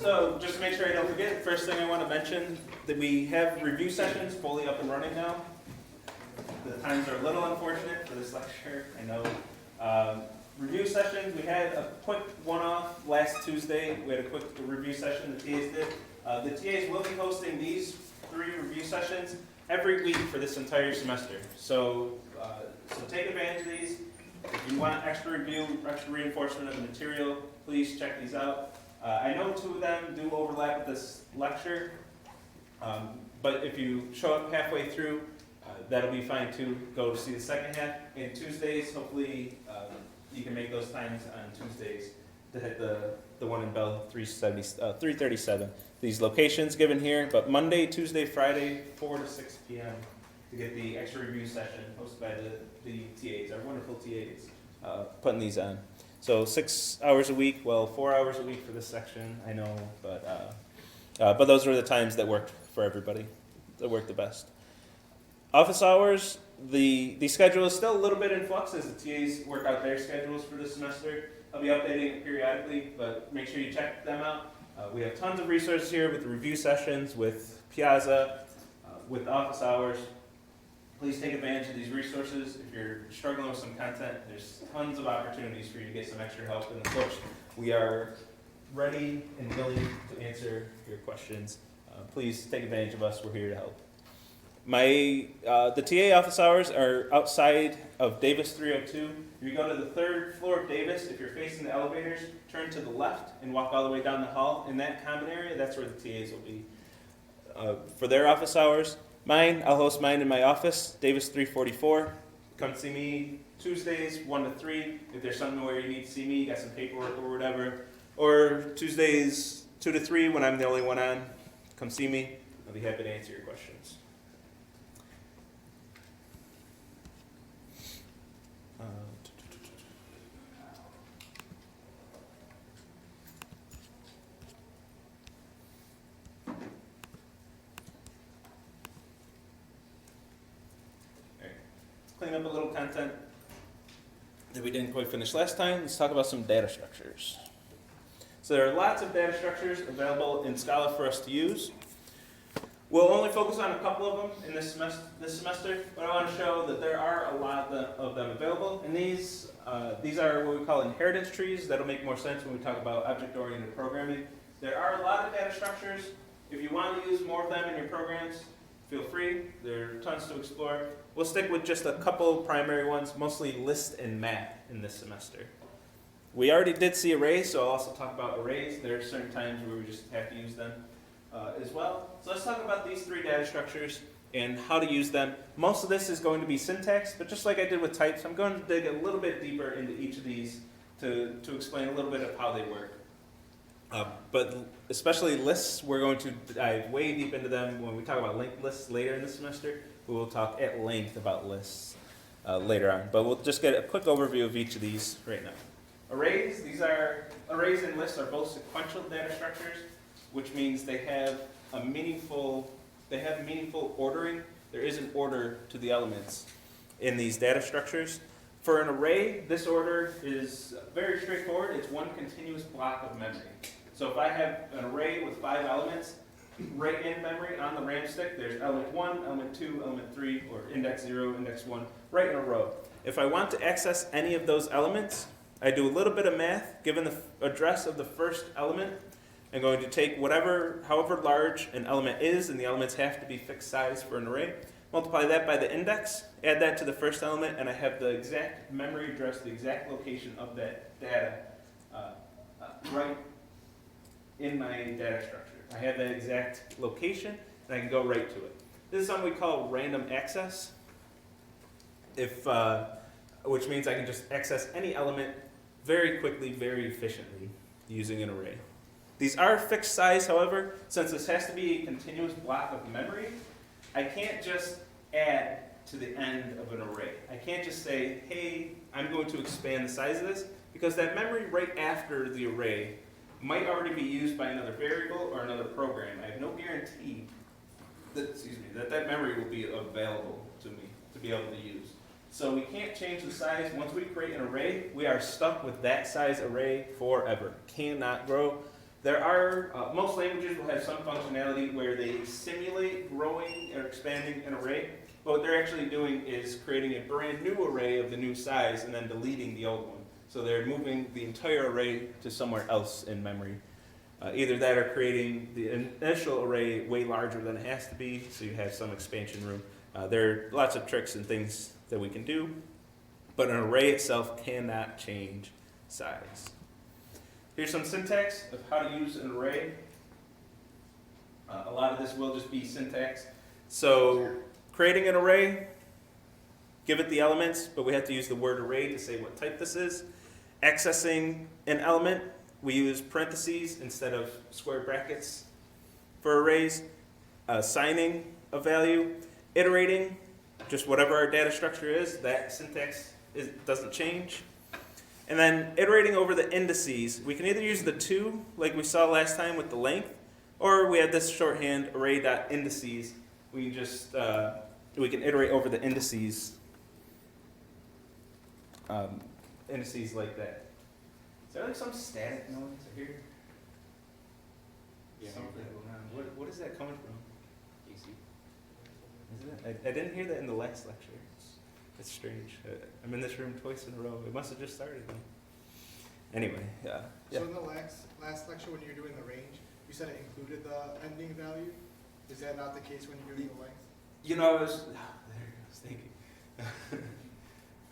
So just to make sure I don't forget, first thing I want to mention that we have review sessions fully up and running now. The times are a little unfortunate for this lecture, I know. Review sessions, we had a quick one-off last Tuesday. We had a quick review session the TAs did. The TAs will be hosting these 3 review sessions every week for this entire semester. So take advantage of these. If you want extra review, extra reinforcement of the material, please check these out. I know 2 of them do overlap with this lecture, but if you show up halfway through, that'll be fine too. Go to see the second half. And Tuesdays, hopefully you can make those times on Tuesdays to hit the one in Bell 337. These locations given here, but Monday, Tuesday, Friday, 4 to 6 p.m. to get the extra review session hosted by the TAs, our wonderful TAs, putting these on. So 6 hours a week, well, 4 hours a week for this section, I know, but those were the times that worked for everybody, that worked the best. Office hours, the schedule is still a little bit in flux as the TAs work out their schedules for this semester. I'll be updating it periodically, but make sure you check them out. We have tons of resources here with the review sessions, with Piazza, with office hours. Please take advantage of these resources. If you're struggling with some content, there's tons of opportunities for you to get some extra help. And of course, we are ready and willing to answer your questions. Please take advantage of us. We're here to help. The TA office hours are outside of Davis 302. If you go to the 3rd floor of Davis, if you're facing the elevators, turn to the left and walk all the way down the hall. In that common area, that's where the TAs will be. For their office hours, I'll host mine in my office, Davis 344. Come see me Tuesdays, 1 to 3. If there's something where you need to see me, you got some paperwork or whatever. Or Tuesdays, 2 to 3, when I'm the only one on, come see me. I'll be happy to answer your questions. Clean up a little content that we didn't quite finish last time. Let's talk about some data structures. So there are lots of data structures available in Scala for us to use. We'll only focus on a couple of them in this semester, but I want to show that there are a lot of them available. And these are what we call inheritance trees. That'll make more sense when we talk about object-oriented programming. There are a lot of data structures. If you want to use more of them in your programs, feel free. There are tons to explore. We'll stick with just a couple primary ones, mostly list and math in this semester. We already did see arrays, so I'll also talk about arrays. There are certain times where we just have to use them as well. So let's talk about these 3 data structures and how to use them. Most of this is going to be syntax, but just like I did with types, I'm going to dig a little bit deeper into each of these to explain a little bit of how they work. But especially lists, we're going to dive way deep into them. When we talk about linked lists later in the semester, we will talk at length about lists later on. But we'll just get a quick overview of each of these right now. Arrays, arrays and lists are both sequential data structures, which means they have meaningful ordering. There is an order to the elements in these data structures. For an array, this order is very straightforward. It's one continuous block of memory. So if I have an array with 5 elements, right in memory on the RAM stick, there's element 1, element 2, element 3, or index 0, index 1, right in a row. If I want to access any of those elements, I do a little bit of math. Given the address of the first element, I'm going to take however large an element is, and the elements have to be fixed size for an array, multiply that by the index, add that to the first element, and I have the exact memory address, the exact location of that data right in my data structure. I have that exact location, and I can go right to it. This is something we call random access, which means I can just access any element very quickly, very efficiently using an array. These are fixed size, however, since this has to be a continuous block of memory, I can't just add to the end of an array. I can't just say, hey, I'm going to expand the size of this, because that memory right after the array might already be used by another variable or another program. I have no guarantee that memory will be available to me to be able to use. So we can't change the size. Once we create an array, we are stuck with that size array forever. Cannot grow. There are, most languages will have some functionality where they simulate growing or expanding an array. But what they're actually doing is creating a brand new array of the new size and then deleting the old one. So they're moving the entire array to somewhere else in memory. Either that or creating the initial array way larger than it has to be, so you have some expansion room. There are lots of tricks and things that we can do, but an array itself cannot change size. Here's some syntax of how to use an array. A lot of this will just be syntax. So creating an array, give it the elements, but we have to use the word array to say what type this is. Accessing an element, we use parentheses instead of square brackets for arrays. Assigning a value, iterating, just whatever our data structure is, that syntax doesn't change. And then iterating over the indices, we can either use the to, like we saw last time with the length, or we have this shorthand array.indices. We just we can iterate over the indices, indices like that. Is there like some static noise I hear? Yeah. Something going on. What is that coming from? AC. Is it? I didn't hear that in the last lecture. It's strange. I'm in this room twice in a row. It must have just started. Anyway, yeah. So in the last lecture, when you were doing the range, you said it included the ending value. Is that not the case when you're doing the length? You know, I was thinking.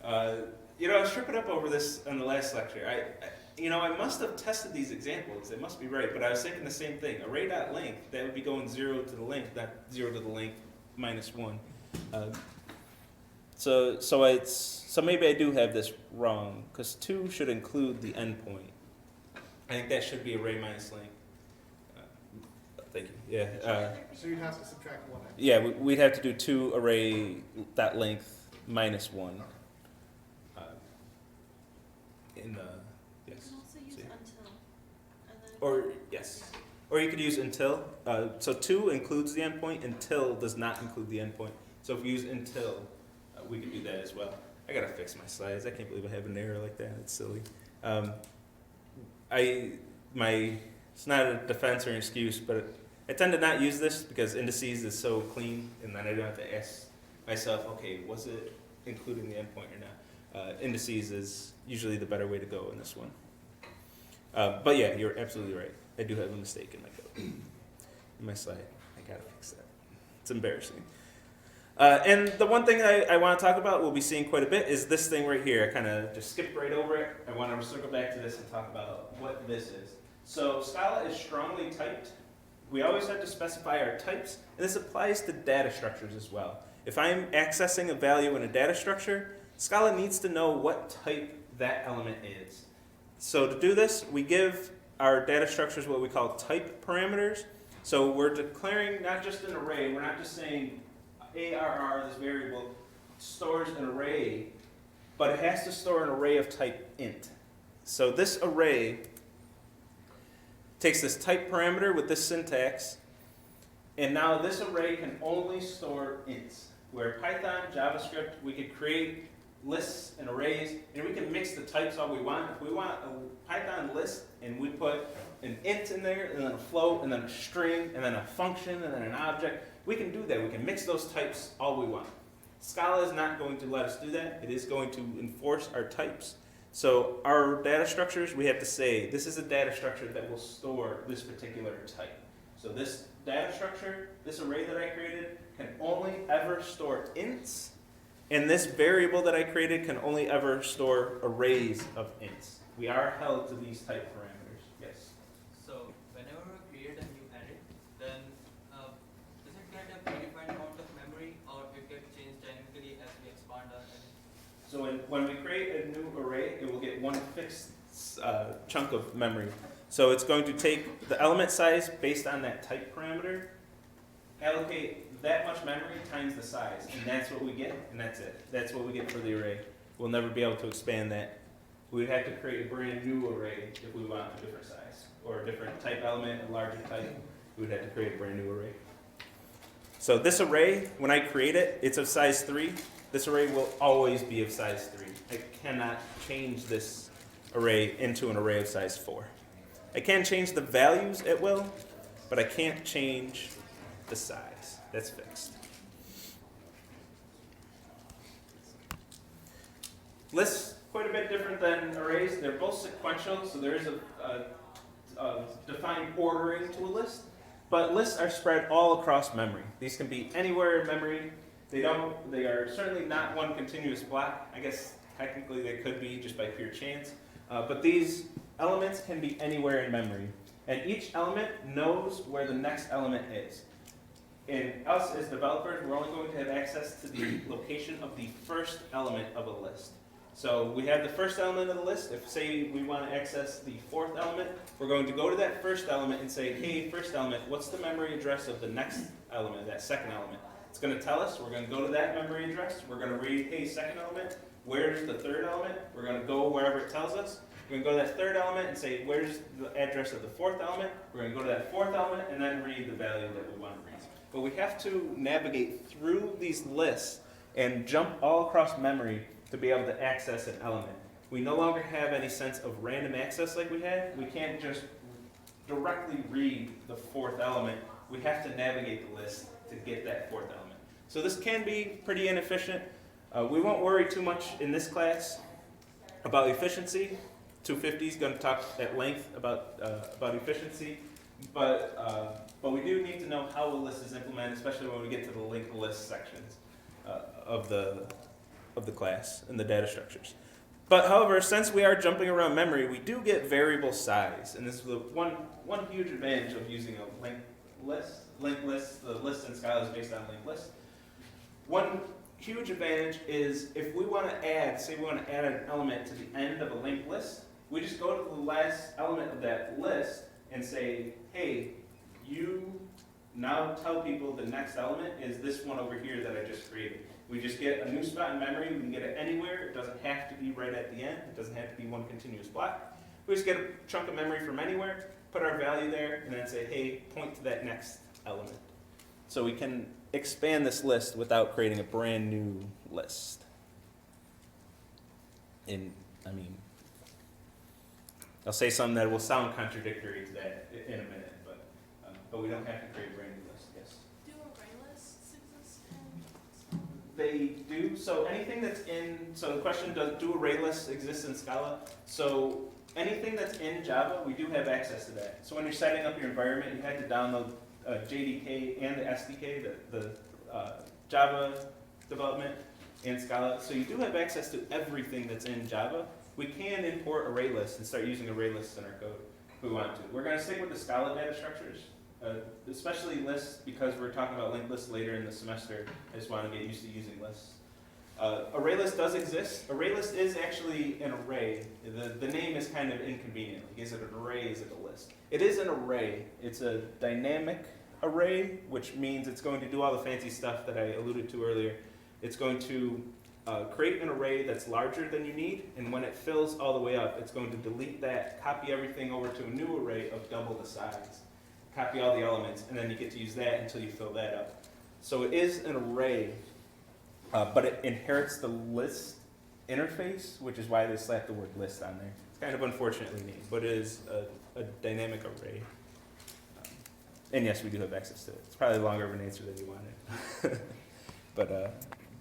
I was tripping up over this in the last lecture. I must have tested these examples. They must be right, but I was thinking the same thing. Array.length, that would be going 0 to the length, not 0 to the length minus 1. So maybe I do have this wrong, because 2 should include the endpoint. I think that should be array minus length. Thank you. Yeah. So you'd have to subtract 1. Yeah, we'd have to do 2 array.length minus 1. Yes. You can also use until. And then Or yes. Or you could use until. So 2 includes the endpoint. Until does not include the endpoint. So if we use until, we could do that as well. I gotta fix my slides. I can't believe I have an error like that. It's silly. It's not a defense or an excuse, but I tend to not use this because indices is so clean, and then I don't have to ask myself, okay, was it including the endpoint or not? Indices is usually the better way to go in this one. But yeah, you're absolutely right. I do have a mistake in my code, in my slide. I gotta fix that. It's embarrassing. And the one thing I want to talk about, we'll be seeing quite a bit, is this thing right here. I kind of just skipped right over it. I want to circle back to this and talk about what this is. So Scala is strongly typed. We always have to specify our types, and this applies to data structures as well. If I'm accessing a value in a data structure, Scala needs to know what type that element is. So to do this, we give our data structures what we call type parameters. So we're declaring not just an array, we're not just saying ARR, this variable, stores an array, but it has to store an array of type int. So this array takes this type parameter with this syntax, and now this array can only store ints. Where Python, JavaScript, we could create lists and arrays, and we can mix the types all we want. If we want a Python list, and we put an int in there, and then a float, and then a string, and then a function, and then an object, we can do that. We can mix those types all we want. Scala is not going to let us do that. It is going to enforce our types. So our data structures, we have to say, this is a data structure that will store this particular type. So this data structure, this array that I created, can only ever store ints, and this variable that I created can only ever store arrays of ints. We are held to these type parameters. Yes? So whenever we create a new array, then does it get a predefined amount of memory, or it gets changed dynamically as we expand our array? So when we create a new array, it will get one fixed chunk of memory. So it's going to take the element size based on that type parameter, allocate that much memory times the size, and that's what we get, and that's it. That's what we get for the array. We'll never be able to expand that. We'd have to create a brand new array if we want a different size, or a different type element, a larger type. We'd have to create a brand new array. So this array, when I create it, it's of size 3. This array will always be of size 3. I cannot change this array into an array of size 4. I can change the values at will, but I can't change the size. That's fixed. Lists, quite a bit different than arrays. They're both sequential, so there is a defined ordering to a list. But lists are spread all across memory. These can be anywhere in memory. They are certainly not one continuous block. I guess technically they could be just by pure chance. But these elements can be anywhere in memory. And each element knows where the next element is. And us as developers, we're only going to have access to the location of the first element of a list. So we have the first element of the list. If, say, we want to access the fourth element, we're going to go to that first element and say, hey, first element, what's the memory address of the next element, that second element? It's going to tell us. We're going to go to that memory address. We're going to read, hey, second element, where's the third element? We're going to go wherever it tells us. We're going to go to that third element and say, where's the address of the fourth element? We're going to go to that fourth element and then read the value that we want to read. But we have to navigate through these lists and jump all across memory to be able to access an element. We no longer have any sense of random access like we had. We can't just directly read the fourth element. We have to navigate the list to get that fourth element. So this can be pretty inefficient. We won't worry too much in this class about efficiency. 250 is going to talk at length about efficiency, but we do need to know how a list is implemented, especially when we get to the linked list sections of the class and the data structures. But however, since we are jumping around memory, we do get variable size, and this is the one huge advantage of using a linked list. Linked list, the list in Scala is based on linked list. One huge advantage is if we want to add, say we want to add an element to the end of a linked list, we just go to the last element of that list and say, hey, you now tell people the next element is this one over here that I just created. We just get a new spot in memory. We can get it anywhere. It doesn't have to be right at the end. It doesn't have to be one continuous block. We just get a chunk of memory from anywhere, put our value there, and then say, hey, point to that next element. So we can expand this list without creating a brand new list. I'll say something that will sound contradictory to that in a minute, but we don't have to create a brand new list. Yes? Do array lists exist in Scala? They do. So anything that's in, so the question, do array lists exist in Scala? So anything that's in Java, we do have access to that. So when you're setting up your environment, you had to download JDK and the SDK, the Java development and Scala. So you do have access to everything that's in Java. We can import array lists and start using array lists in our code if we want to. We're going to stick with the Scala data structures, especially lists, because we're talking about linked lists later in the semester. I just want to get used to using lists. Array list does exist. Array list is actually an array. The name is kind of inconvenient. Like, is it an array? Is it a list? It is an array. It's a dynamic array, which means it's going to do all the fancy stuff that I alluded to earlier. It's going to create an array that's larger than you need, and when it fills all the way up, it's going to delete that, copy everything over to a new array of double the size, copy all the elements, and then you get to use that until you fill that up. So it is an array, but it inherits the list interface, which is why they slapped the word list on there. It's kind of unfortunately named, but it is a dynamic array. And yes, we do have access to it. It's probably longer of an answer than you wanted.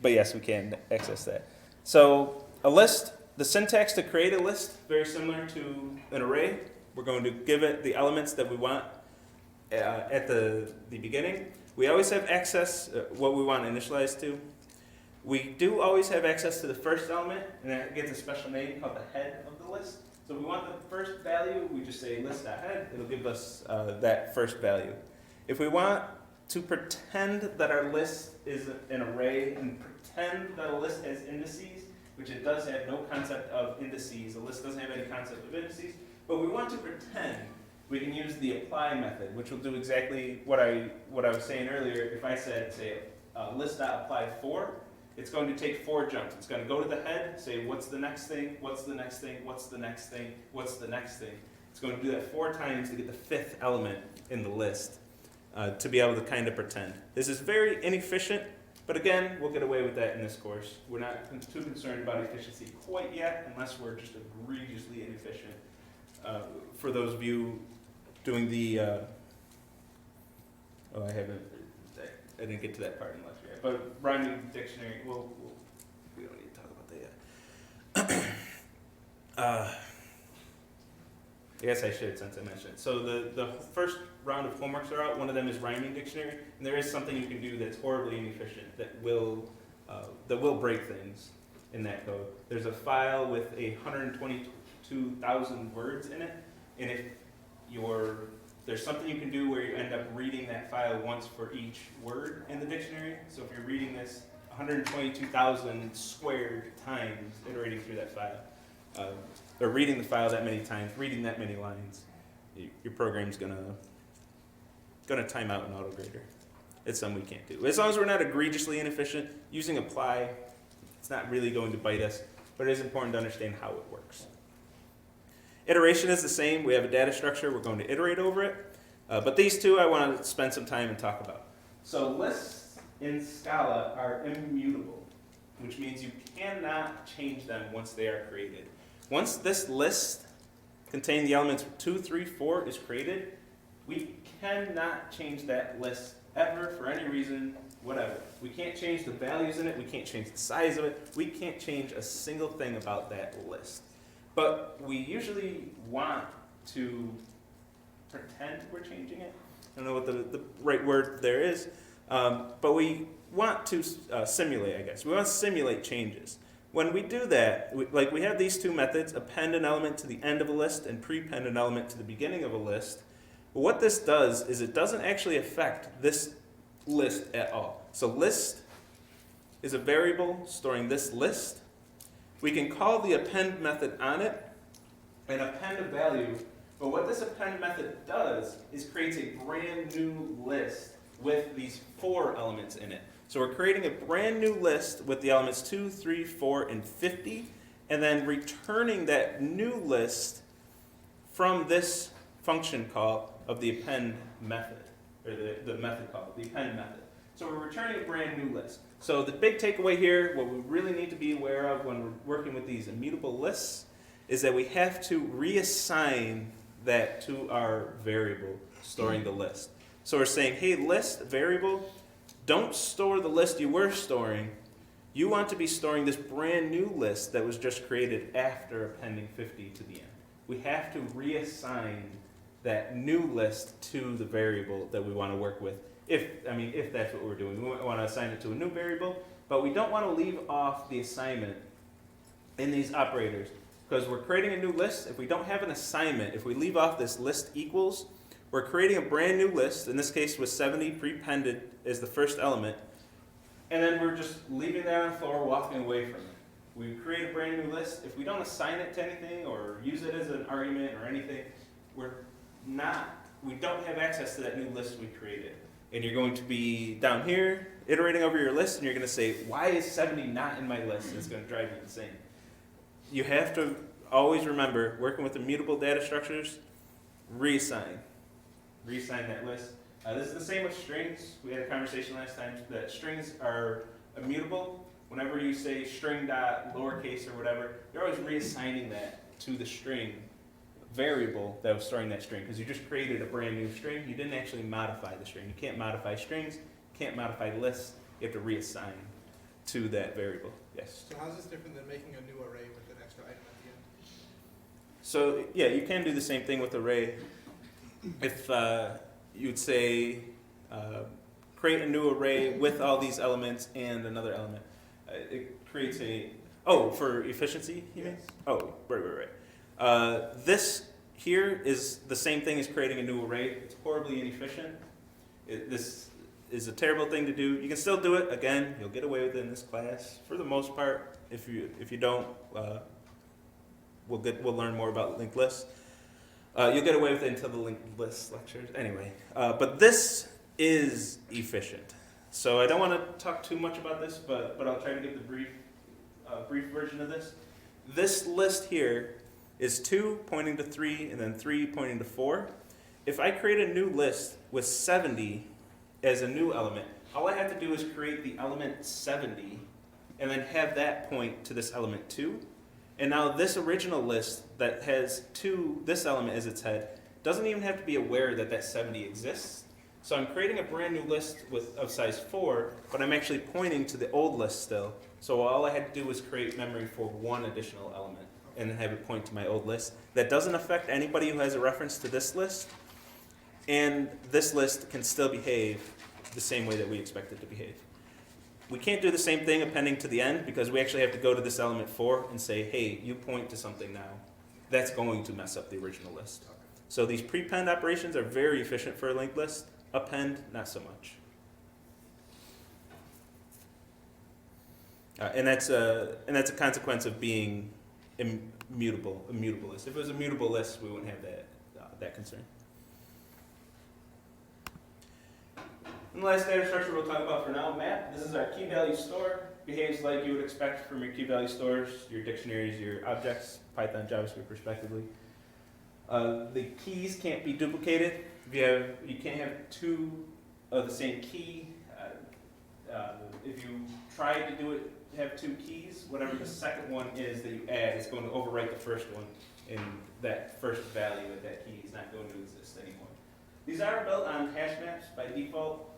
But yes, we can access that. So a list, the syntax to create a list, very similar to an array. We're going to give it the elements that we want at the beginning. We always have access, what we want to initialize to. We do always have access to the first element, and that gets a special name called the head of the list. So if we want the first value, we just say list.head. It'll give us that first value. If we want to pretend that our list is an array and pretend that a list has indices, which it does have no concept of indices. A list doesn't have any concept of indices, but we want to pretend. We can use the apply method, which will do exactly what I was saying earlier. If I said, say, list.apply 4, it's going to take 4 jumps. It's going to go to the head, say, what's the next thing, what's the next thing, what's the next thing, what's the next thing. It's going to do that 4 times to get the 5th element in the list. To be able to kind of pretend. This is very inefficient, but again, we'll get away with that in this course. We're not too concerned about efficiency quite yet, unless we're just egregiously inefficient. for those of you doing the, I didn't get to that part in the lecture yet, but rhyming dictionary, we don't need to talk about that yet. I guess I should since I mentioned it. So the first round of homeworks are out. One of them is rhyming dictionary, and there is something you can do that's horribly inefficient that will break things in that code. There's a file with 122,000 words in it, and if there's something you can do where you end up reading that file once for each word in the dictionary. So if you're reading this 122,000 squared times, iterating through that file, or reading the file that many times, reading that many lines, your program's gonna time out an autograder. It's something we can't do. As long as we're not egregiously inefficient, using apply, it's not really going to bite us, but it is important to understand how it works. Iteration is the same. We have a data structure. We're going to iterate over it. But these two I want to spend some time and talk about. So lists in Scala are immutable, which means you cannot change them once they are created. Once this list containing the elements 2, 3, 4 is created, we cannot change that list ever for any reason, whatever. We can't change the values in it. We can't change the size of it. We can't change a single thing about that list. But we usually want to pretend we're changing it. I don't know what the right word there is, but we want to simulate, I guess. We want to simulate changes. When we do that, we have these two methods, append an element to the end of a list and prepend an element to the beginning of a list. But what this does is it doesn't actually affect this list at all. So list is a variable storing this list. We can call the append method on it and append a value, but what this append method does is creates a brand new list with these 4 elements in it. So we're creating a brand new list with the elements 2, 3, 4, and 50, and then returning that new list from this function call of the append method, or the method call, the append method. So we're returning a brand new list. So the big takeaway here, what we really need to be aware of when we're working with these immutable lists, is that we have to reassign that to our variable storing the list. So we're saying, hey, list variable, don't store the list you were storing. You want to be storing this brand new list that was just created after appending 50 to the end. We have to reassign that new list to the variable that we want to work with. If that's what we're doing. We want to assign it to a new variable, but we don't want to leave off the assignment in these operators because we're creating a new list. If we don't have an assignment, if we leave off this list equals, we're creating a brand new list, in this case with 70 prepended as the first element, and then we're just leaving that on the floor, walking away from it. We create a brand new list. If we don't assign it to anything or use it as an argument or anything, we don't have access to that new list we created. And you're going to be down here iterating over your list, and you're going to say, why is 70 not in my list? And it's going to drive you insane. You have to always remember, working with immutable data structures, reassign that list. This is the same with strings. We had a conversation last time that strings are immutable. Whenever you say string dot lowercase or whatever, you're always reassigning that to the string variable that was storing that string because you just created a brand new string. You didn't actually modify the string. You can't modify strings, you can't modify lists. You have to reassign to that variable. Yes? So how's this different than making a new array with an extra item at the end? So yeah, you can do the same thing with array. If you'd say create a new array with all these elements and another element. It creates for efficiency, you mean? Yes. Oh, right. This here is the same thing as creating a new array. It's horribly inefficient. This is a terrible thing to do. You can still do it. Again, you'll get away with it in this class for the most part. If you don't, we'll learn more about linked lists. You'll get away with it until the linked list lectures. Anyway, but this is efficient. So I don't want to talk too much about this, but I'll try to give the brief version of this. This list here is 2 pointing to 3 and then 3 pointing to 4. If I create a new list with 70 as a new element, all I have to do is create the element 70 and then have that point to this element 2. And now this original list that has this element as its head doesn't even have to be aware that that 70 exists. So I'm creating a brand new list of size 4, but I'm actually pointing to the old list still. So all I had to do was create memory for one additional element and then have it point to my old list. That doesn't affect anybody who has a reference to this list. And this list can still behave the same way that we expect it to behave. We can't do the same thing appending to the end because we actually have to go to this element 4 and say, hey, you point to something now. That's going to mess up the original list. So these prepend operations are very efficient for a linked list. Append, not so much. And that's a consequence of being a mutable list. If it was a mutable list, we wouldn't have that concern. And the last data structure we'll talk about for now, map. This is our key value store. Behaves like you would expect from your key value stores, your dictionaries, your objects, Python, JavaScript, respectively. The keys can't be duplicated. You can't have two of the same key. If you try to do it, have two keys, whatever the second one is that you add is going to overwrite the first one, and that first value of that key is not going to exist anymore. These are built on hash maps by default.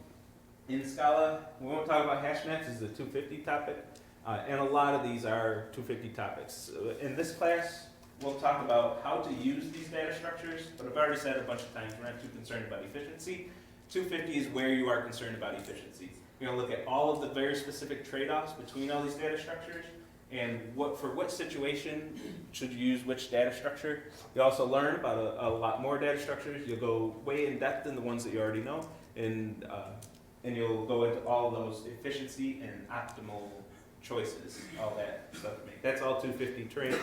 In Scala, we won't talk about hash maps, this is a 250 topic, and a lot of these are 250 topics. In this class, we'll talk about how to use these data structures, but I've already said a bunch of times we're not too concerned about efficiency. 250 is where you are concerned about efficiency. We're going to look at all of the very specific trade-offs between all these data structures and for what situation should you use which data structure. You also learn about a lot more data structures. You'll go way in depth in the ones that you already know, and you'll go into all those efficiency and optimal choices, all that stuff to make. That's all 250 train.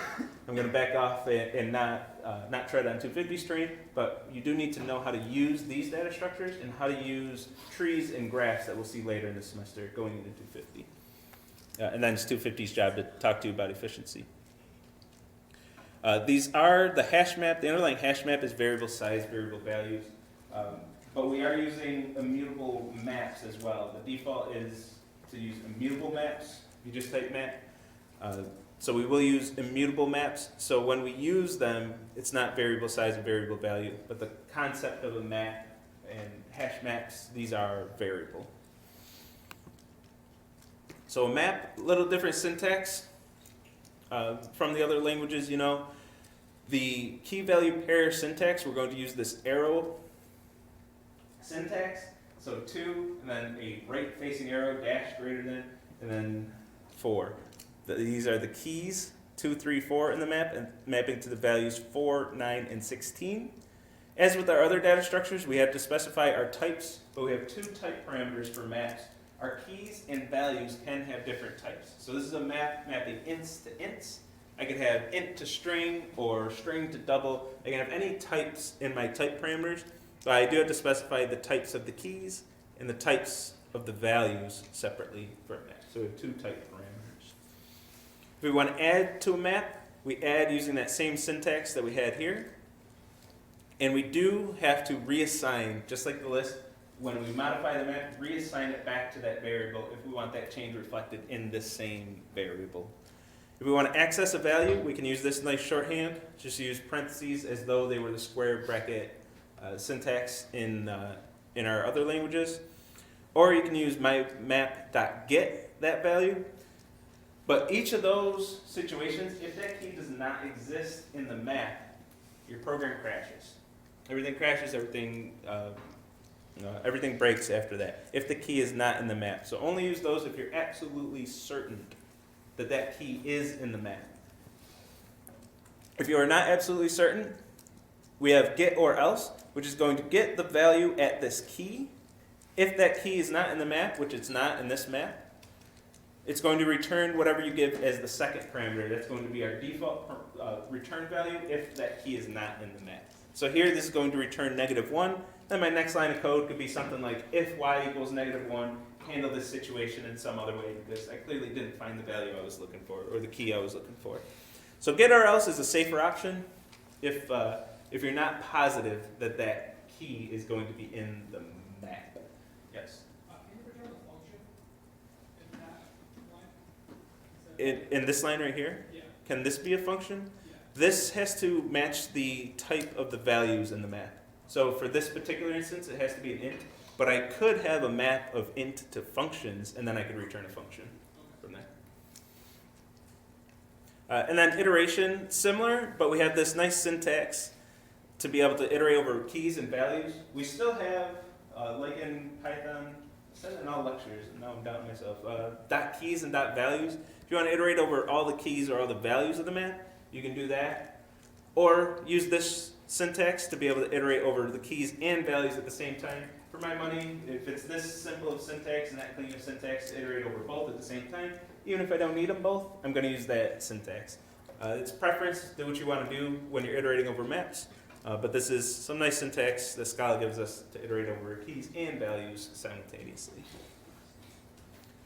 I'm going to back off and not tread on 250's train, but you do need to know how to use these data structures and how to use trees and graphs that we'll see later in the semester going into 250. And then it's 250's job to talk to you about efficiency. These are the hash map. The underlying hash map is variable size, variable values. But we are using immutable maps as well. The default is to use immutable maps. You just type map. So we will use immutable maps. So when we use them, it's not variable size and variable value, but the concept of a map and hash maps, these are variable. So a map, a little different syntax from the other languages, you know. The key value pair syntax, we're going to use this arrow syntax. So 2, and then a right facing arrow, dash greater than, and then 4. These are the keys, 2, 3, 4 in the map, and mapping to the values 4, 9, and 16. As with our other data structures, we have to specify our types, but we have 2 type parameters for maps. Our keys and values can have different types. So this is a map mapping ints to ints. I could have int to string or string to double. I can have any types in my type parameters, but I do have to specify the types of the keys and the types of the values separately for a map. So we have 2 type parameters. If we want to add to a map, we add using that same syntax that we had here. And we do have to reassign, just like the list, when we modify the map, reassign it back to that variable if we want that change reflected in this same variable. If we want to access a value, we can use this nice shorthand. Just use parentheses as though they were the square bracket syntax in our other languages. Or you can use map.get that value. But each of those situations, if that key does not exist in the map, your program crashes. Everything crashes, everything breaks after that, if the key is not in the map. So only use those if you're absolutely certain that that key is in the map. If you are not absolutely certain, we have get or else, which is going to get the value at this key. If that key is not in the map, which it's not in this map, it's going to return whatever you give as the second parameter. That's going to be our default return value if that key is not in the map. So here this is going to return -1. Then my next line of code could be something like if y equals -1, handle this situation in some other way because I clearly didn't find the value I was looking for or the key I was looking for. So get or else is a safer option if you're not positive that that key is going to be in the map. Yes? Can you return the function in that line? In this line right here? Yeah. can this be a function? This has to match the type of the values in the map. So for this particular instance, it has to be an int, but I could have a map of int to functions, and then I could return a function from there. And then iteration, similar, but we have this nice syntax to be able to iterate over keys and values. We still have, like in Python, I said it in all lectures, and now I'm doubting myself, dot keys and dot values. If you want to iterate over all the keys or all the values of the map, you can do that. Or use this syntax to be able to iterate over the keys and values at the same time. For my money, if it's this simple of syntax and that clean of syntax to iterate over both at the same time, even if I don't need them both, I'm going to use that syntax. It's preference, do what you want to do when you're iterating over maps, but this is some nice syntax that Scala gives us to iterate over keys and values simultaneously.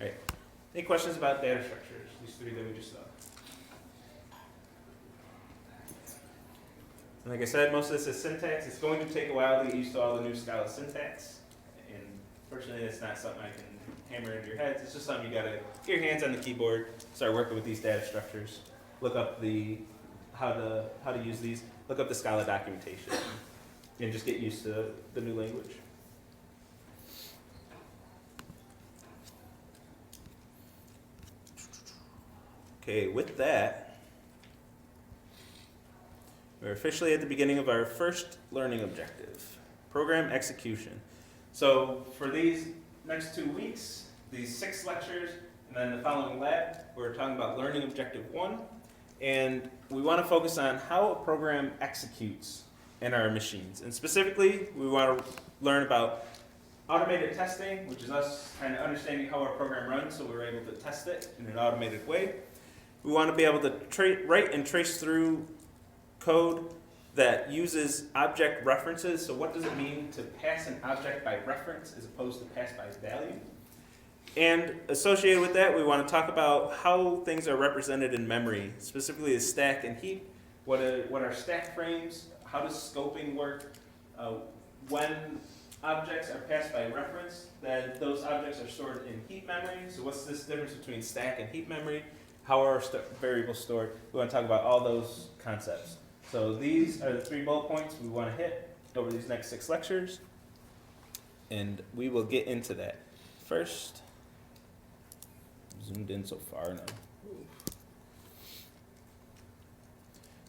All right. Any questions about data structures, these three that we just saw? And like I said, most of this is syntax. It's going to take a while to get used to all the new Scala syntax. And fortunately, it's not something I can hammer into your heads. It's just something you got to get your hands on the keyboard, start working with these data structures, look up the how to use these, look up the Scala documentation, and just get used to the new language. Okay, with that, we're officially at the beginning of our first learning objective, program execution. So for these next 2 weeks, these 6 lectures, and then the following lab, we're talking about learning objective 1. And we want to focus on how a program executes in our machines. And specifically, we want to learn about automated testing, which is us kind of understanding how our program runs so we're able to test it in an automated way. We want to be able to write and trace through code that uses object references. So what does it mean to pass an object by reference as opposed to pass by value? And associated with that, we want to talk about how things are represented in memory, specifically as stack and heap. What are stack frames? How does scoping work? When objects are passed by reference, then those objects are stored in heap memory. So what's this difference between stack and heap memory? How are variables stored? We want to talk about all those concepts. So these are the 3 bullet points we want to hit over these next 6 lectures. And we will get into that. First, zoomed in so far now.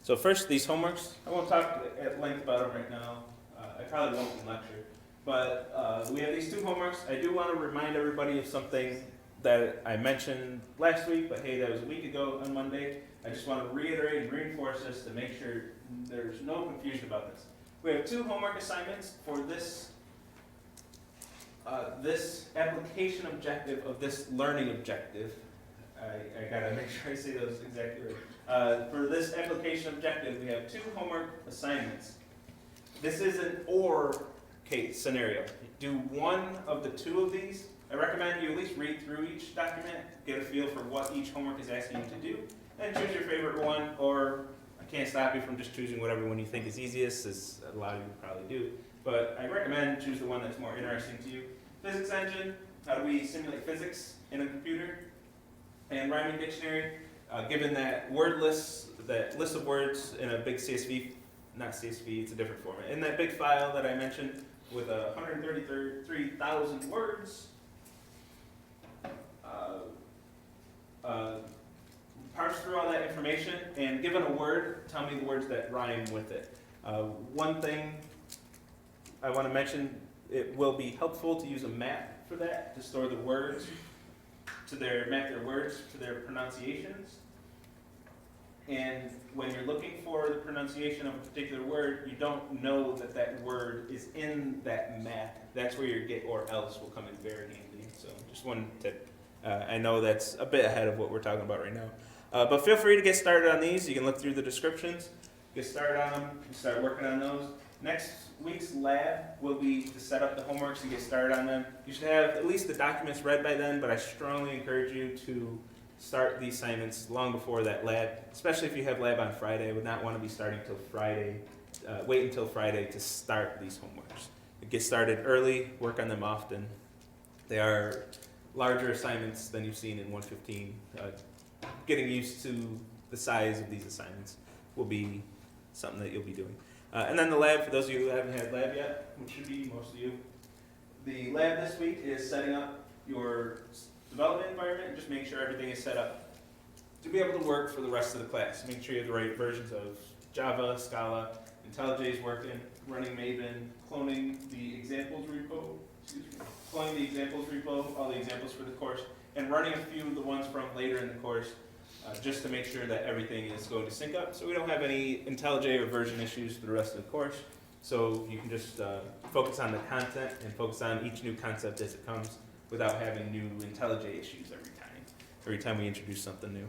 So first, these homeworks. I won't talk at length about them right now. I probably won't in lecture. But we have these 2 homeworks. I do want to remind everybody of something that I mentioned last week, but hey, that was a week ago on Monday. I just want to reiterate and reinforce this to make sure there's no confusion about this. We have 2 homework assignments for this this application objective of this learning objective. I gotta make sure I say those exactly right. For this application objective, we have 2 homework assignments. This is an or case scenario. Do one of the 2 of these. I recommend you at least read through each document, get a feel for what each homework is asking you to do, and choose your favorite one, or I can't stop you from just choosing whatever one you think is easiest, as a lot of you probably do. But I recommend choose the one that's more interesting to you. Physics engine, how do we simulate physics in a computer? And rhyming dictionary, given that word list, that list of words in a big CSV, not CSV, it's a different format, in that big file that I mentioned with 133,000 words, parse through all that information, and given a word, tell me the words that rhyme with it. One thing I want to mention, it will be helpful to use a map for that, to store the words, map their words to their pronunciations. And when you're looking for the pronunciation of a particular word, you don't know that that word is in that map. That's where your get or else will come in very handy. So just one tip. I know that's a bit ahead of what we're talking about right now. But feel free to get started on these. You can look through the descriptions, get started on them, and start working on those. Next week's lab will be to set up the homeworks and get started on them. You should have at least the documents read by then, but I strongly encourage you to start the assignments long before that lab, especially if you have lab on Friday. I would not want to be starting till Friday, wait until Friday to start these homeworks. Get started early, work on them often. They are larger assignments than you've seen in 115. Getting used to the size of these assignments will be something that you'll be doing. And then the lab, for those of you who haven't had lab yet, which should be most of you, the lab this week is setting up your development environment, just make sure everything is set up to be able to work for the rest of the class. Make sure you have the right versions of Java, Scala, IntelliJ is working, running Maven, cloning the examples repo, all the examples for the course, and running a few of the ones from later in the course, just to make sure that everything is going to sync up, so we don't have any IntelliJ or version issues for the rest of the course. So you can just focus on the content and focus on each new concept as it comes without having new IntelliJ issues every time we introduce something new.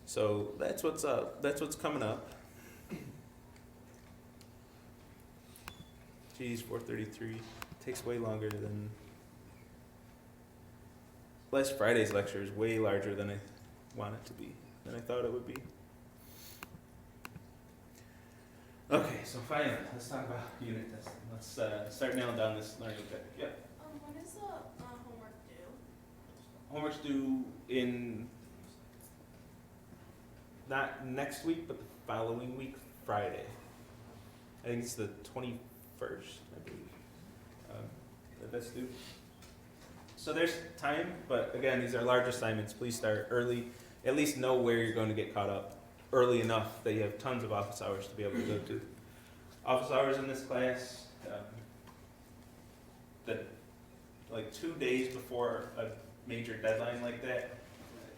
So that's what's coming up. Geez, 4:33 takes way longer than last Friday's lecture is way larger than I want it to be, than I thought it would be. Okay, so finally, let's talk about unit testing. Let's start nailing down this learning objective. Yep. When is the homework due? Homework's due in not next week, but the following week, Friday. I think it's the 21st, I believe. That's due. So there's time, but again, these are large assignments. Please start early. At least know where you're going to get caught up early enough that you have tons of office hours to be able to go to. Office hours in this class, that like 2 days before a major deadline like that,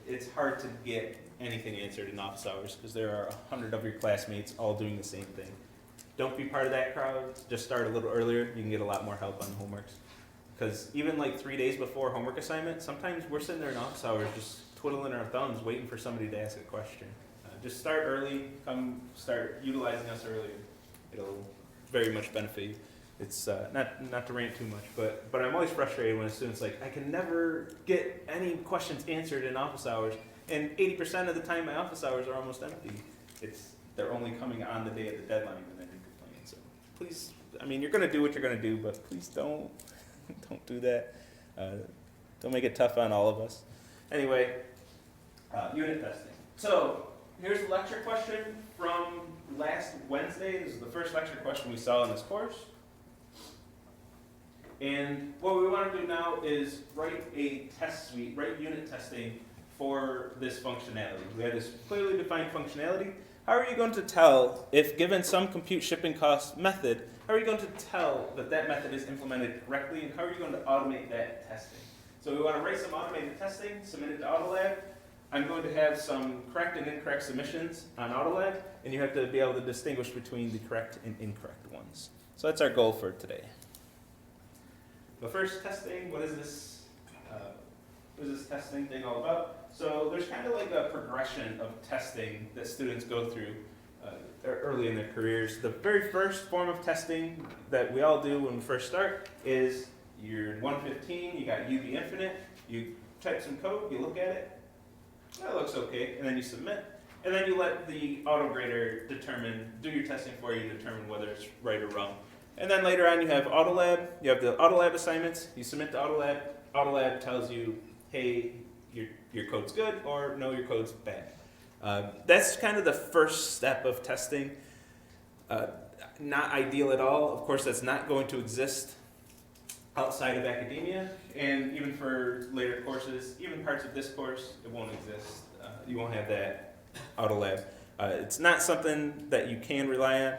it's hard to get anything answered in office hours because there are 100 of your classmates all doing the same thing. Don't be part of that crowd. Just start a little earlier. You can get a lot more help on the homeworks. Because even like 3 days before homework assignment, sometimes we're sitting there in office hours just twiddling our thumbs waiting for somebody to ask a question. Just start early, come start utilizing us earlier. It'll very much benefit you. It's not to rant too much, but I'm always frustrated when a student's like, I can never get any questions answered in office hours, and 80% of the time my office hours are almost empty. They're only coming on the day of the deadline and then you complain. So please, I mean, you're gonna do what you're gonna do, but please don't do that. Don't make it tough on all of us. Anyway, unit testing. So here's the lecture question from last Wednesday. This is the first lecture question we saw in this course. And what we want to do now is write a test suite, write unit testing for this functionality. We have this clearly defined functionality. How are you going to tell if given some compute shipping cost method, how are you going to tell that that method is implemented correctly, and how are you going to automate that testing? So we want to write some automated testing, submit it to Autolab. I'm going to have some correct and incorrect submissions on Autolab, and you have to be able to distinguish between the correct and incorrect ones. So that's our goal for today. But first, testing, what is this testing thing all about? So there's kind of like a progression of testing that students go through early in their careers. The very first form of testing that we all do when we first start is you're in 115, you got UB infinite, you type some code, you look at it, that looks okay, and then you submit. And then you let the auto grader do your testing for you, determine whether it's right or wrong. And then later on you have Autolab, you have the Autolab assignments, you submit to Autolab, Autolab tells you, hey, your code's good, or no, your code's bad. That's kind of the first step of testing. Not ideal at all. Of course, that's not going to exist outside of academia, and even for later courses, even parts of this course, it won't exist. You won't have that Autolab. It's not something that you can rely on.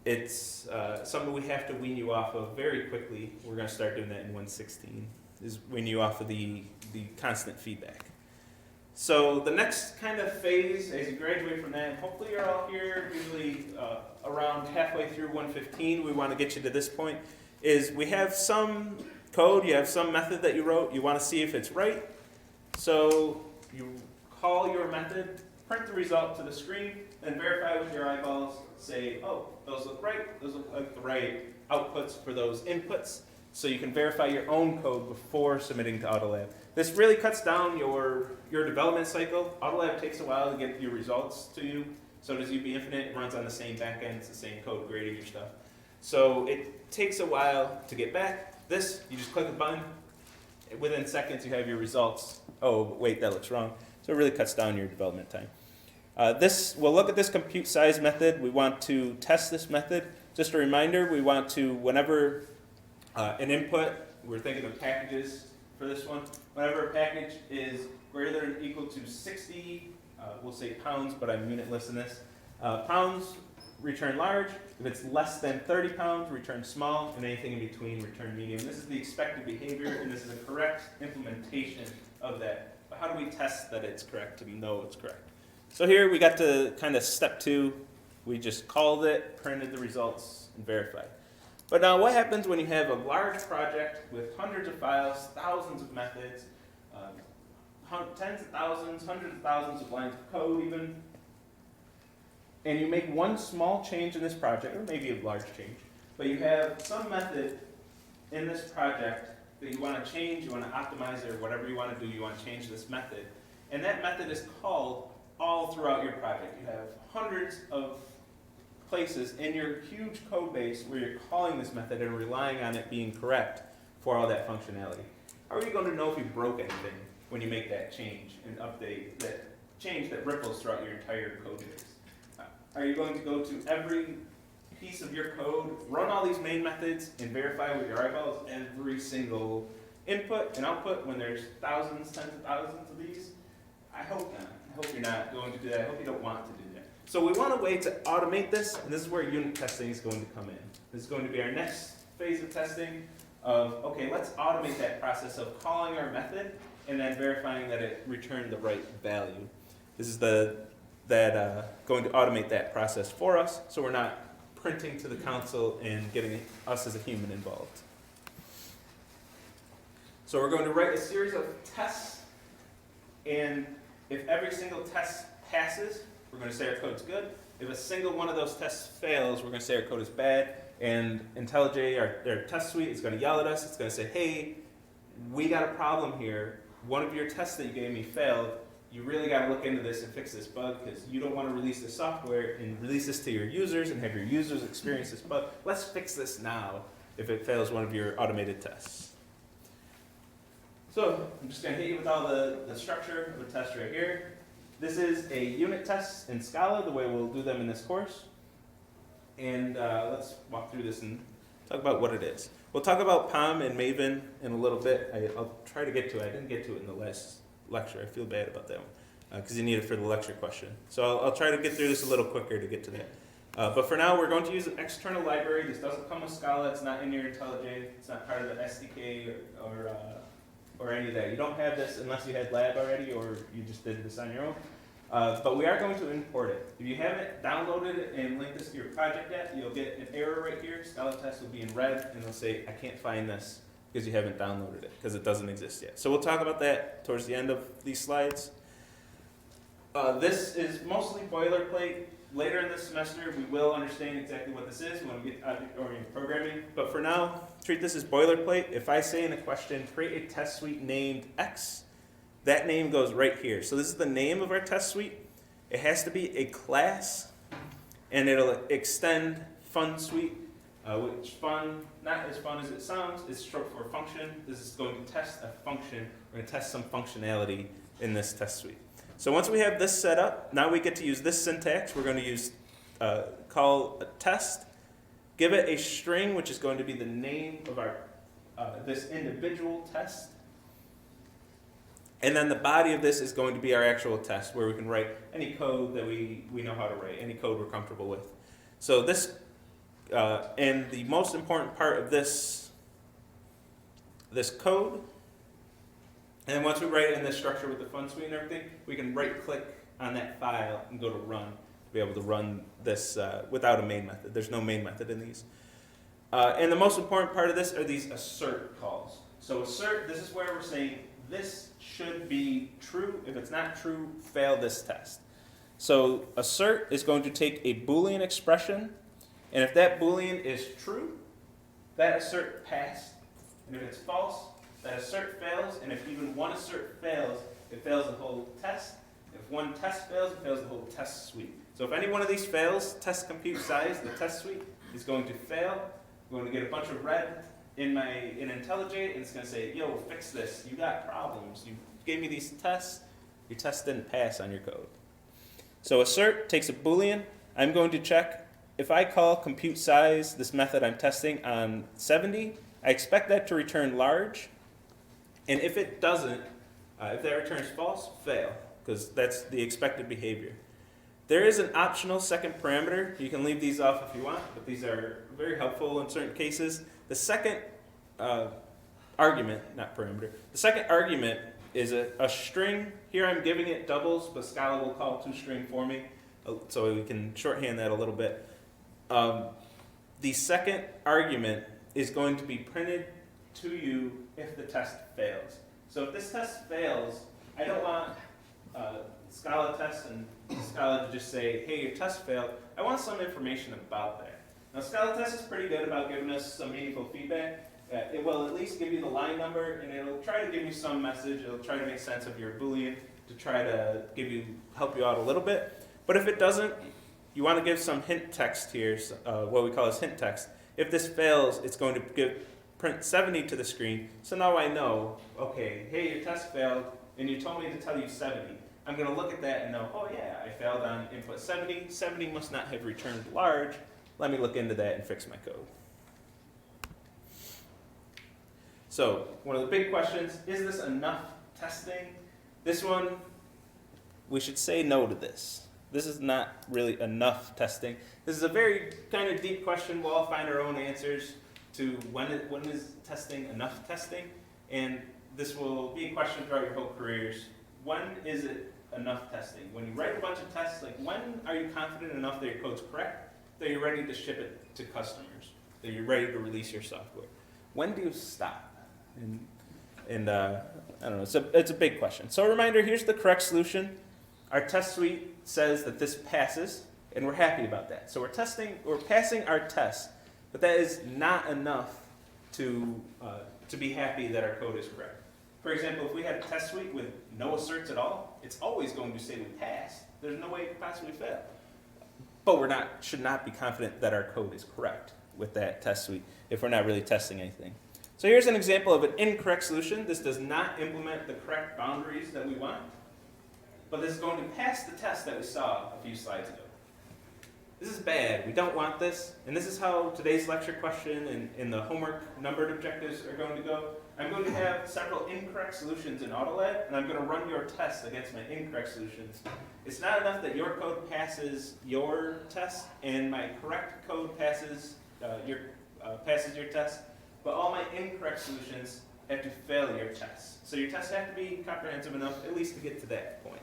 It's something we have to wean you off of very quickly. We're going to start doing that in 116, is wean you off of the constant feedback. So the next kind of phase, as you graduate from that, and hopefully you're all here, usually around halfway through 115, we want to get you to this point, is we have some code, you have some method that you wrote, you want to see if it's right. So you call your method, print the result to the screen, then verify with your eyeballs, say, oh, those look right, those look like the right outputs for those inputs, so you can verify your own code before submitting to Autolab. This really cuts down your development cycle. Autolab takes a while to get your results to you. So does UB Infinite. It runs on the same backend. It's the same code grading your stuff. So it takes a while to get back. This, you just click a button. Within seconds, you have your results. Oh, wait, that looks wrong. So it really cuts down your development time. We'll look at this compute size method. We want to test this method. Just a reminder, we want to, whenever an input, we're thinking of packages for this one, whenever a package is greater than or equal to 60, we'll say pounds, but I'm unitless in this, pounds, return large. If it's less than 30 pounds, return small, and anything in between, return medium. This is the expected behavior, and this is a correct implementation of that. But how do we test that it's correct to know it's correct? So here we got to kind of step 2. We just called it, printed the results, and verified. But now what happens when you have a large project with hundreds of files, thousands of methods, tens of thousands, hundreds of thousands of lines of code even, and you make one small change in this project, or maybe a large change, but you have some method in this project that you want to change, you want to optimize it, or whatever you want to do, you want to change this method, and that method is called all throughout your project. You have hundreds of places in your huge code base where you're calling this method and relying on it being correct for all that functionality. How are you going to know if you broke anything when you make that change and update that change that ripples throughout your entire code base? Are you going to go to every piece of your code, run all these main methods, and verify with your eyeballs every single input and output when there's thousands, tens of thousands of these? I hope not. I hope you're not going to do that. I hope you don't want to do that. So we want a way to automate this, and this is where unit testing is going to come in. This is going to be our next phase of testing of, okay, let's automate that process of calling our method and then verifying that it returned the right value. This is going to automate that process for us, so we're not printing to the console and getting us as a human involved. So we're going to write a series of tests, and if every single test passes, we're going to say our code's good. If a single one of those tests fails, we're going to say our code is bad, and IntelliJ, our test suite, is going to yell at us. It's going to say, hey, we got a problem here. One of your tests that you gave me failed. You really got to look into this and fix this bug because you don't want to release this software and release this to your users and have your users experience this bug. Let's fix this now if it fails one of your automated tests. So I'm just going to hit you with all the structure of a test right here. This is a unit test in Scala, the way we'll do them in this course. And let's walk through this and talk about what it is. We'll talk about POM and Maven in a little bit. I'll try to get to it. I didn't get to it in the last lecture. I feel bad about that one because you need it for the lecture question. So I'll try to get through this a little quicker to get to that. But for now, we're going to use an external library. This doesn't come with Scala. It's not in your IntelliJ. It's not part of the SDK or any of that. You don't have this unless you had lab already or you just did this on your own. But we are going to import it. If you haven't downloaded it and linked this to your project yet, you'll get an error right here. Scala test will be in red, and it'll say, I can't find this because you haven't downloaded it, because it doesn't exist yet. So we'll talk about that towards the end of these slides. This is mostly boilerplate. Later in this semester, we will understand exactly what this is when we get object-oriented programming. But for now, treat this as boilerplate. If I say in a question, create a test suite named X, that name goes right here. So this is the name of our test suite. It has to be a class, and it'll extend fun suite, which fun, not as fun as it sounds, is short for function. This is going to test a function. We're going to test some functionality in this test suite. So once we have this set up, now we get to use this syntax. We're going to use call a test, give it a string, which is going to be the name of our this individual test. And then the body of this is going to be our actual test, where we can write any code that we know how to write, any code we're comfortable with. So this, and the most important part of this code, and then once we write it in this structure with the fun suite and everything, we can right-click on that file and go to run, to be able to run this without a main method. There's no main method in these. And the most important part of this are these assert calls. So assert, this is where we're saying, this should be true. If it's not true, fail this test. So assert is going to take a Boolean expression, and if that Boolean is true, that assert passed. And if it's false, that assert fails, and if even one assert fails, it fails the whole test. If one test fails, it fails the whole test suite. So if any one of these fails, test compute size, the test suite, is going to fail. We're going to get a bunch of red in IntelliJ, and it's going to say, yo, fix this. You got problems. You gave me these tests. Your test didn't pass on your code. So assert takes a Boolean. I'm going to check if I call compute size, this method I'm testing, on 70, I expect that to return large. And if it doesn't, if that returns false, fail, because that's the expected behavior. There is an optional second parameter. You can leave these off if you want, but these are very helpful in certain cases. The second argument, not parameter, the second argument is a string. Here I'm giving it doubles, but Scala will call toString for me, so we can shorthand that a little bit. The second argument is going to be printed to you if the test fails. So if this test fails, I don't want Scala test and Scala to just say, hey, your test failed. I want some information about that. Now Scala test is pretty good about giving us some meaningful feedback. It will at least give you the line number, and it'll try to give you some message. It'll try to make sense of your Boolean to try to help you out a little bit. But if it doesn't, you want to give some hint text here, what we call as hint text. If this fails, it's going to print 70 to the screen. So now I know, okay, hey, your test failed, and you told me to tell you 70. I'm going to look at that and know, oh yeah, I failed on input 70. 70 must not have returned large. Let me look into that and fix my code. So one of the big questions, is this enough testing? This one, we should say no to this. This is not really enough testing. This is a very kind of deep question. We'll all find our own answers to when is testing enough testing? And this will be a question throughout your whole careers. When is it enough testing? When you write a bunch of tests, like when are you confident enough that your code's correct, that you're ready to ship it to customers, that you're ready to release your software? When do you stop? And I don't know, it's a big question. So a reminder, here's the correct solution. Our test suite says that this passes, and we're happy about that. So we're passing our test, but that is not enough to be happy that our code is correct. For example, if we had a test suite with no asserts at all, it's always going to say we passed. There's no way it could possibly fail. But should not be confident that our code is correct with that test suite if we're not really testing anything. So here's an example of an incorrect solution. This does not implement the correct boundaries that we want, but this is going to pass the test that we saw a few slides ago. This is bad. We don't want this, and this is how today's lecture question and the homework numbered objectives are going to go. I'm going to have several incorrect solutions in AutoLab, and I'm going to run your tests against my incorrect solutions. It's not enough that your code passes your test and my correct code passes your test, but all my incorrect solutions have to fail your tests. So your tests have to be comprehensive enough at least to get to that point.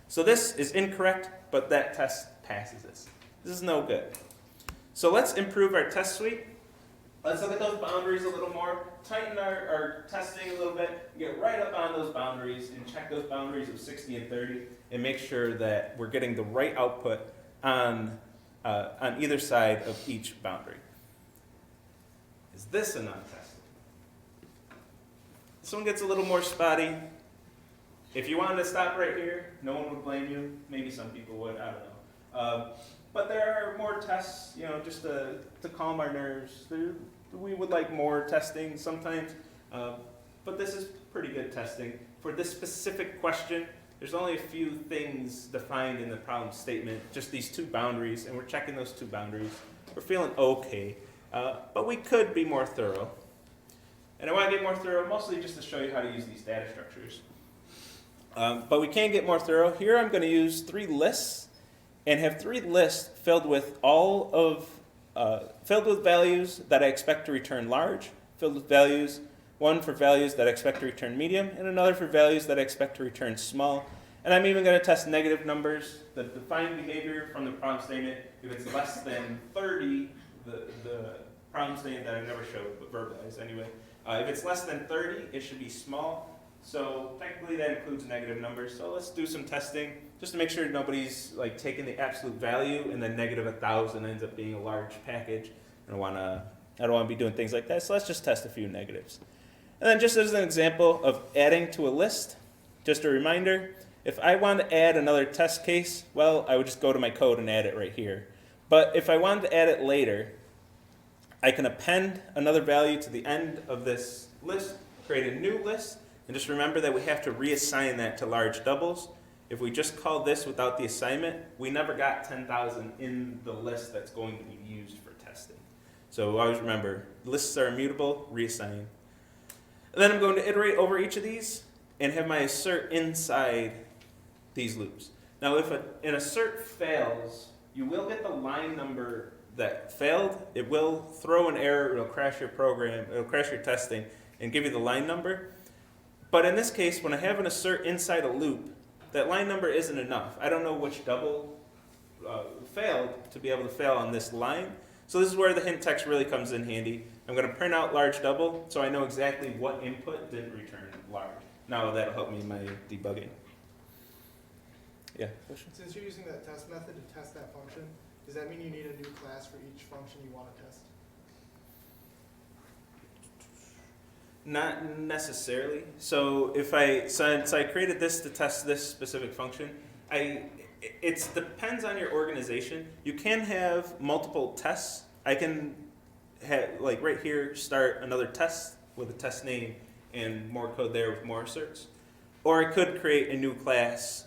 So this is incorrect, but that test passes this. This is no good. So let's improve our test suite. Let's look at those boundaries a little more, tighten our testing a little bit, get right up on those boundaries and check those boundaries of 60 and 30 and make sure that we're getting the right output on either side of each boundary. Is this enough testing? This one gets a little more spotty. If you wanted to stop right here, no one would blame you. Maybe some people would, I don't know. But there are more tests, just to calm our nerves. We would like more testing sometimes, but this is pretty good testing. For this specific question, there's only a few things defined in the problem statement, just these two boundaries, and we're checking those two boundaries. We're feeling okay, but we could be more thorough. And I want to get more thorough mostly just to show you how to use these data structures. But we can get more thorough. Here I'm going to use 3 lists and have 3 lists filled with values that I expect to return large, filled with values, one for values that I expect to return medium, and another for values that I expect to return small. And I'm even going to test negative numbers, the defined behavior from the problem statement. If it's less than 30, the problem statement that I never showed, but verbalized anyway. If it's less than 30, it should be small. So technically that includes negative numbers. So let's do some testing just to make sure nobody's taking the absolute value and then negative 1,000 ends up being a large package. I don't want to be doing things like that. So let's just test a few negatives. And then just as an example of adding to a list, just a reminder, if I want to add another test case, well, I would just go to my code and add it right here. But if I wanted to add it later, I can append another value to the end of this list, create a new list, and just remember that we have to reassign that to large doubles. If we just call this without the assignment, we never got 10,000 in the list that's going to be used for testing. So always remember, lists are immutable, reassign. And then I'm going to iterate over each of these and have my assert inside these loops. Now if an assert fails, you will get the line number that failed. It will throw an error, it'll crash your program, it'll crash your testing and give you the line number. But in this case, when I have an assert inside a loop, that line number isn't enough. I don't know which double failed to be able to fail on this line. So this is where the hint text really comes in handy. I'm going to print out large double so I know exactly what input didn't return large. Now that'll help me in my debugging. Yeah, question? Since you're using that test method to test that function, does that mean you need a new class for each function you want to test? Not necessarily. So since I created this to test this specific function, it depends on your organization. You can have multiple tests. I can have, like right here, start another test with a test name and more code there with more asserts. Or I could create a new class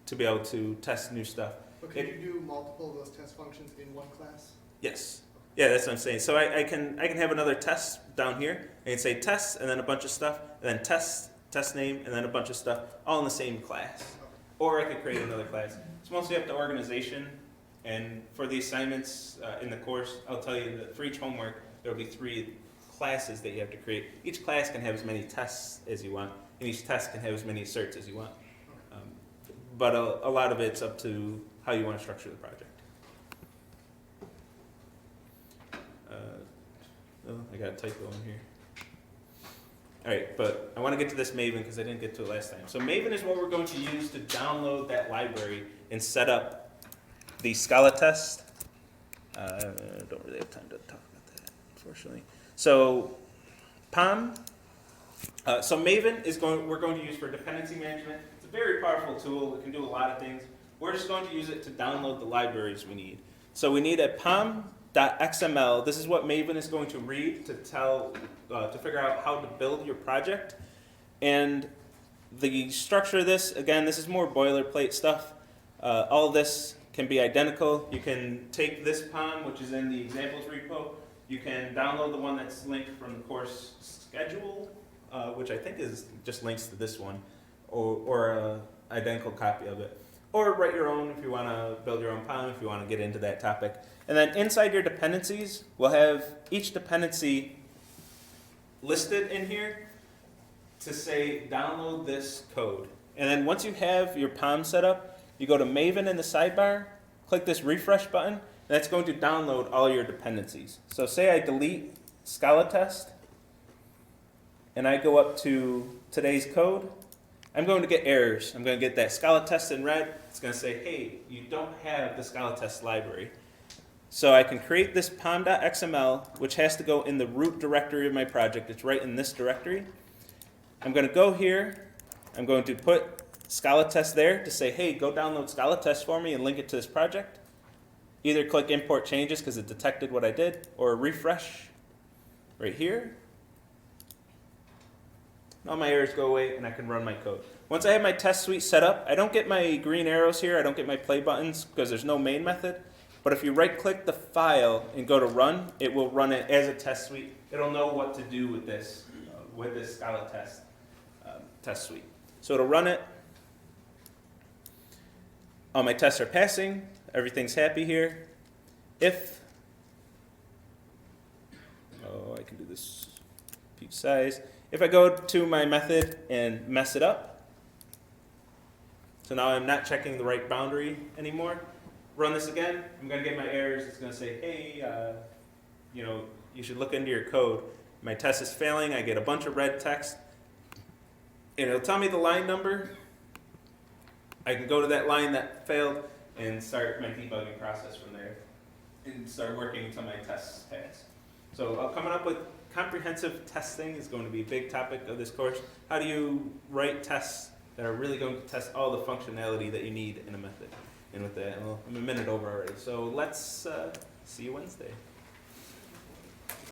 to be able to test new stuff. But can you do multiple of those test functions in one class? Yes. Yeah, that's what I'm saying. So I can have another test down here. I can say test and then a bunch of stuff, and then test name, and then a bunch of stuff, all in the same class. Or I could create another class. It's mostly up to organization. And for the assignments in the course, I'll tell you that for each homework, there will be 3 classes that you have to create. Each class can have as many tests as you want, and each test can have as many asserts as you want. But a lot of it's up to how you want to structure the project. Oh, I got a typo in here. All right, but I want to get to this Maven because I didn't get to it last time. So Maven is what we're going to use to download that library and set up the Scala test. I don't really have time to talk about that, unfortunately. So POM. So Maven we're going to use for dependency management. It's a very powerful tool. It can do a lot of things. We're just going to use it to download the libraries we need. So we need a POM.xml. This is what Maven is going to read to figure out how to build your project. And the structure of this, again, this is more boilerplate stuff. All this can be identical. You can take this POM, which is in the examples repo. You can download the one that's linked from the course schedule, which I think is just links to this one, or an identical copy of it. Or write your own if you want to build your own POM, if you want to get into that topic. And then inside your dependencies, we'll have each dependency listed in here to say download this code. And then once you have your POM set up, you go to Maven in the sidebar, click this refresh button, and that's going to download all your dependencies. So say I delete Scala test, and I go up to today's code, I'm going to get errors. I'm going to get that Scala test in red. It's going to say, hey, you don't have the Scala test library. So I can create this pom.xml, which has to go in the root directory of my project. It's right in this directory. I'm going to go here. I'm going to put Scala test there to say, hey, go download Scala test for me and link it to this project. Either click import changes because it detected what I did, or refresh right here. All my errors go away and I can run my code. Once I have my test suite set up, I don't get my green arrows here, I don't get my play buttons because there's no main method. But if you right click the file and go to run, it will run it as a test suite. It'll know what to do with this Scala test suite. So it'll run it. All my tests are passing, everything's happy here. If, I can do this peach size. If I go to my method and mess it up, so now I'm not checking the right boundary anymore, run this again, I'm going to get my errors. It's going to say, hey, you should look into your code. My test is failing. I get a bunch of red text. And it'll tell me the line number. I can go to that line that failed and start my debugging process from there and start working until my tests pass. So coming up with comprehensive testing is going to be a big topic of this course. How do you write tests that are really going to test all the functionality that you need in a method? And with that, well, I'm a minute over already. So let's see you Wednesday.